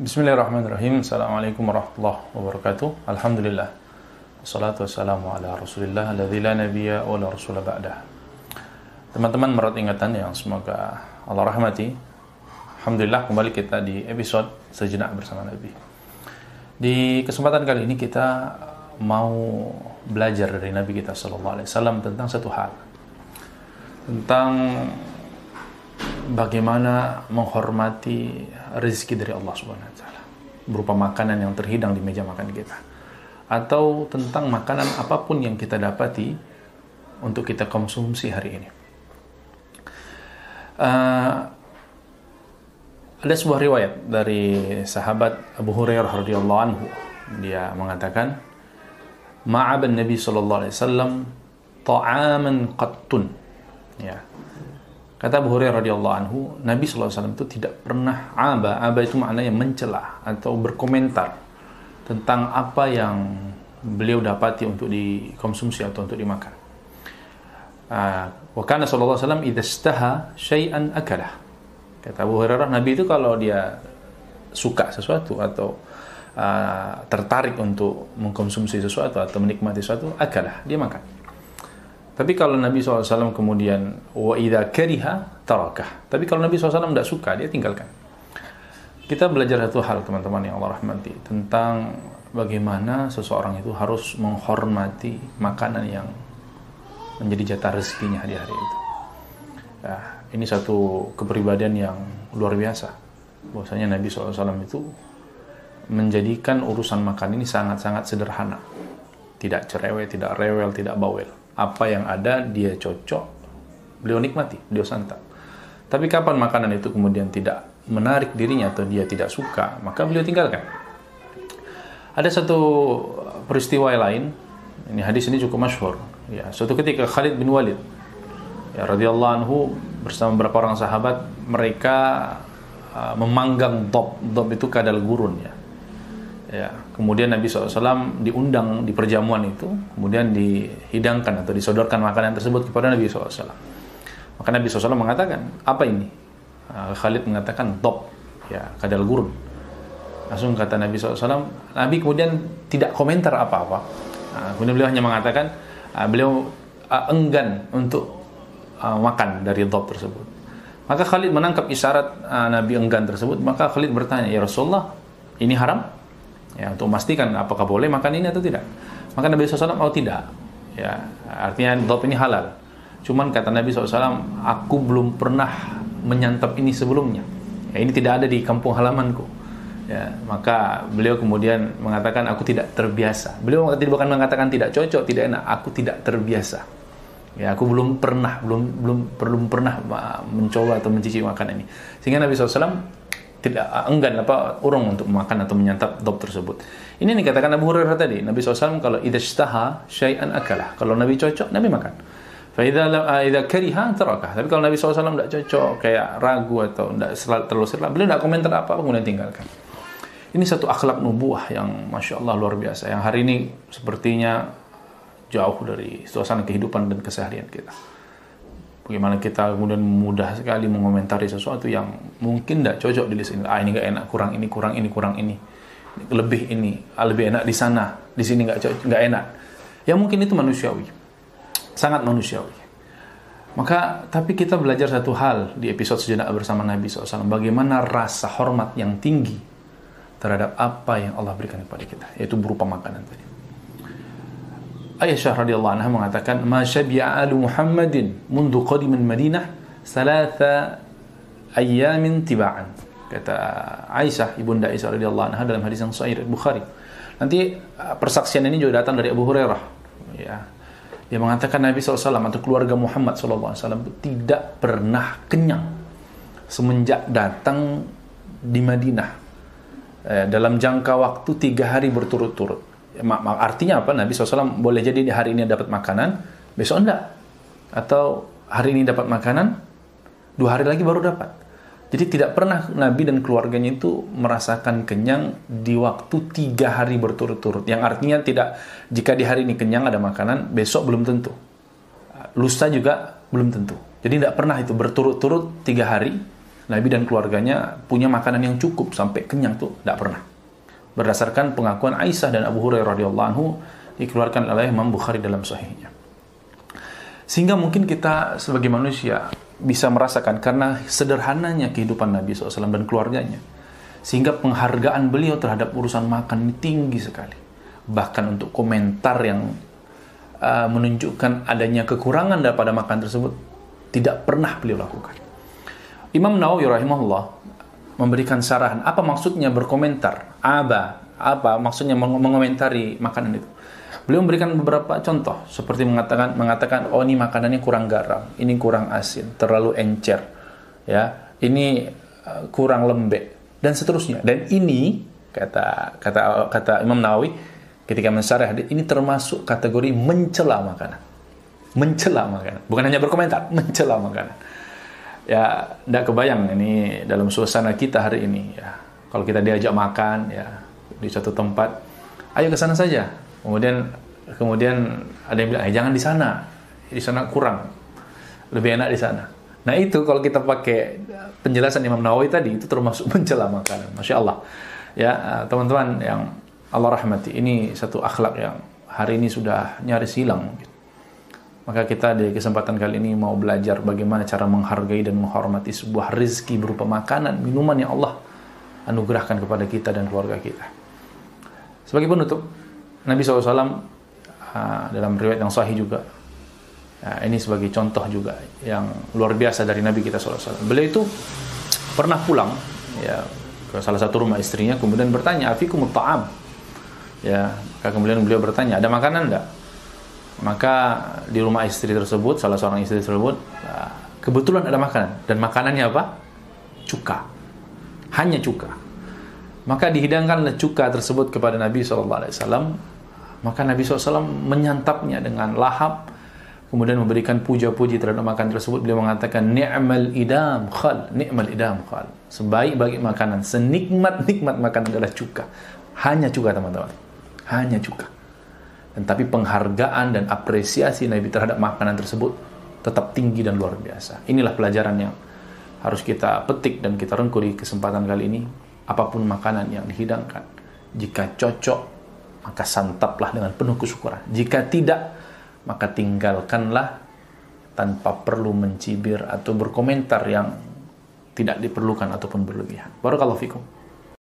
Bismillahirrahmanirrahim. Assalamualaikum warahmatullahi wabarakatuh. Alhamdulillah. Wassalatu wassalamu ala Rasulillah alladzi la nabiyya wa la rasula ba'dah. Teman-teman merawat ingatan yang semoga Allah rahmati. Alhamdulillah, kembali kita di episode Sejenak Bersama Nabi. Di kesempatan kali ini kita mau belajar dari Nabi kita sallallahu alaihi wasallam tentang satu hal. Tentang bagaimana menghormati rezeki dari Allah Subhanahu wa taala berupa makanan yang terhidang di meja makan kita, atau tentang makanan apapun yang kita dapati untuk kita konsumsi hari ini. Ada sebuah riwayat dari sahabat Abu Hurairah radhiyallahu anhu. Dia mengatakan, "Ma'aban Nabi sallallahu alaihi wasallam ta'aman qattun." Ya. Kata Abu Hurairah radhiyallahu anhu, Nabi sallallahu alaihi wasallam itu tidak pernah aba itu maknanya mencela atau berkomentar tentang apa yang beliau dapati untuk dikonsumsi atau untuk dimakan. Wa kana sallallahu alaihi wasallam idza istaha syai'an akalah. Kata Abu Hurairah, Nabi itu kalau dia suka sesuatu atau tertarik untuk mengkonsumsi sesuatu atau menikmati sesuatu, akalah, dia makan. Tapi kalau Nabi SAW kemudian wa idza kariha tarakah. Tapi kalau Nabi SAW tidak suka, dia tinggalkan. Kita belajar satu hal, teman-teman yang Allah rahmati, tentang bagaimana seseorang itu harus menghormati makanan yang menjadi jatah rezekinya di hari itu. Nah, ini satu kepribadian yang luar biasa. Bahwasanya Nabi SAW itu menjadikan urusan makan ini sangat-sangat sederhana. Tidak cerewet, tidak rewel, tidak bawel. Apa yang ada dia cocok, beliau nikmati, beliau santap. Tapi kapan makanan itu kemudian tidak menarik dirinya atau dia tidak suka, maka beliau tinggalkan. Ada satu peristiwa lain, ini hadis ini cukup masyhur. Ya, suatu ketika Khalid bin Walid, ya radhiyallahu anhu bersama beberapa orang sahabat, mereka memanggang dob itu kadal gurun ya. Ya, kemudian Nabi SAW diundang di perjamuan itu, kemudian dihidangkan atau disodorkan makanan tersebut kepada Nabi SAW. Maka Nabi SAW mengatakan, apa ini? Khalid mengatakan, dob, ya, kadal gurun. Langsung kata Nabi SAW, Nabi kemudian tidak komentar apa-apa. Kemudian beliau hanya mengatakan, beliau enggan untuk makan dari dob tersebut. Maka Khalid menangkap isyarat Nabi enggan tersebut, maka Khalid bertanya, ya Rasulullah, ini haram? Ya, untuk memastikan apakah boleh makan ini atau tidak. Maka Nabi SAW, oh tidak. Ya, artinya dob ini halal. Cuman kata Nabi SAW, aku belum pernah menyantap ini sebelumnya. Ya, ini tidak ada di kampung halamanku. Ya, maka beliau kemudian mengatakan, aku tidak terbiasa. Beliau bukan mengatakan tidak cocok, tidak enak. Aku tidak terbiasa. Ya, aku belum pernah mencoba atau mencicipi makanan ini. Sehingga Nabi SAW tidak enggan urung untuk makan atau menyantap dob tersebut. Ini dikatakan Abu Hurairah tadi, Nabi SAW kalau idza ishtaha syai'an akalah. Kalau Nabi cocok, Nabi makan. Fa idza kariha tarakah. Tapi kalau Nabi SAW tidak cocok, kayak ragu atau tidak terlalu serlah, beliau tidak komentar apa, kemudian tinggalkan. Ini satu akhlak nubuwah yang Masya Allah luar biasa, yang hari ini sepertinya jauh dari suasana kehidupan dan keseharian kita. Bagaimana kita kemudian mudah sekali mengomentari sesuatu yang mungkin tidak cocok di lisan. Ini nggak enak, kurang ini, kurang ini, kurang ini, lebih ini, lebih enak di sana, di sini nggak enak. Ya mungkin itu manusiawi, sangat manusiawi. Maka tapi kita belajar satu hal di episode Sejenak Bersama Nabi SAW, bagaimana rasa hormat yang tinggi terhadap apa yang Allah berikan kepada kita, yaitu berupa makanan tadi. Aisyah radhiyallahu anha mengatakan, "Ma syabi'a alu Muhammadin mundu qadimin Madinah salasa ayyamin tiba'an." Kata Aisyah, ibunda Aisyah radhiyallahu anha dalam hadis yang sahih Bukhari. Nanti persaksian ini juga datang dari Abu Hurairah. Ya. Dia mengatakan Nabi SAW atau keluarga Muhammad SAW tidak pernah kenyang semenjak datang di Madinah dalam jangka waktu 3 hari berturut-turut. Artinya apa? Nabi SAW boleh jadi hari ini dapat makanan, besok enggak. Atau hari ini dapat makanan, 2 hari lagi baru dapat. Jadi tidak pernah Nabi dan keluarganya itu merasakan kenyang di waktu 3 hari berturut-turut. Yang artinya tidak, jika di hari ini kenyang ada makanan, besok belum tentu. Lusa juga belum tentu. Jadi tidak pernah itu berturut-turut 3 hari Nabi dan keluarganya punya makanan yang cukup sampai kenyang tuh tidak pernah. Berdasarkan pengakuan Aisyah dan Abu Hurairah radhiyallahu anhu, dikeluarkan oleh Imam Bukhari dalam sahihnya. Sehingga mungkin kita sebagai manusia bisa merasakan karena sederhananya kehidupan Nabi SAW dan keluarganya, sehingga penghargaan beliau terhadap urusan makan ini tinggi sekali. Bahkan untuk komentar yang menunjukkan adanya kekurangan daripada makan tersebut tidak pernah beliau lakukan. Imam Nawawi rahimahullah memberikan sarahan apa maksudnya berkomentar, apa maksudnya mengomentari makanan itu. Beliau memberikan beberapa contoh seperti mengatakan oh ini makanannya kurang garam, ini kurang asin, terlalu encer, ya, ini kurang lembek dan seterusnya. Dan ini kata Imam Nawawi ketika mensyarah hadis ini termasuk kategori mencela makanan. Mencela makanan, bukan hanya berkomentar, mencela makanan. Ya, tidak kebayang ini dalam suasana kita hari ini ya. Kalau kita diajak makan ya di suatu tempat, ayo ke sana saja. Kemudian ada yang bilang, jangan di sana kurang, lebih enak di sana. Nah itu kalau kita pakai penjelasan Imam Nawawi tadi itu termasuk mencela makanan. Masya Allah. Ya teman-teman yang Allah rahmati, ini satu akhlak yang hari ini sudah nyaris hilang. Maka kita di kesempatan kali ini mau belajar bagaimana cara menghargai dan menghormati sebuah rezeki berupa makanan, minuman yang Allah anugerahkan kepada kita dan keluarga kita. Sebagai penutup, Nabi SAW dalam riwayat yang sahih juga, ini sebagai contoh juga yang luar biasa dari Nabi kita SAW. Beliau itu pernah pulang ya, ke salah satu rumah istrinya, kemudian bertanya, afikumut ta'am. Ya, kemudian beliau bertanya, ada makanan enggak? Maka di rumah istri tersebut, salah seorang istri tersebut, kebetulan ada makanan. Dan makanannya apa? Cuka. Hanya cuka. Maka dihidangkanlah cuka tersebut kepada Nabi SAW. Maka Nabi SAW menyantapnya dengan lahap, kemudian memberikan puja-puji terhadap makanan tersebut. Beliau mengatakan, ni'mal idam khal, ni'mal idam khal. Sebaik-baik makanan, senikmat-nikmat makanan adalah cuka. Hanya cuka teman-teman. Hanya cuka. Dan tapi penghargaan dan apresiasi Nabi terhadap makanan tersebut tetap tinggi dan luar biasa. Inilah pelajaran yang harus kita petik dan kita rengkuh di kesempatan kali ini. Apapun makanan yang dihidangkan, jika cocok, maka santaplah dengan penuh kesyukuran. Jika tidak, maka tinggalkanlah tanpa perlu mencibir atau berkomentar yang tidak diperlukan ataupun berlebihan. Barakallahu fikum.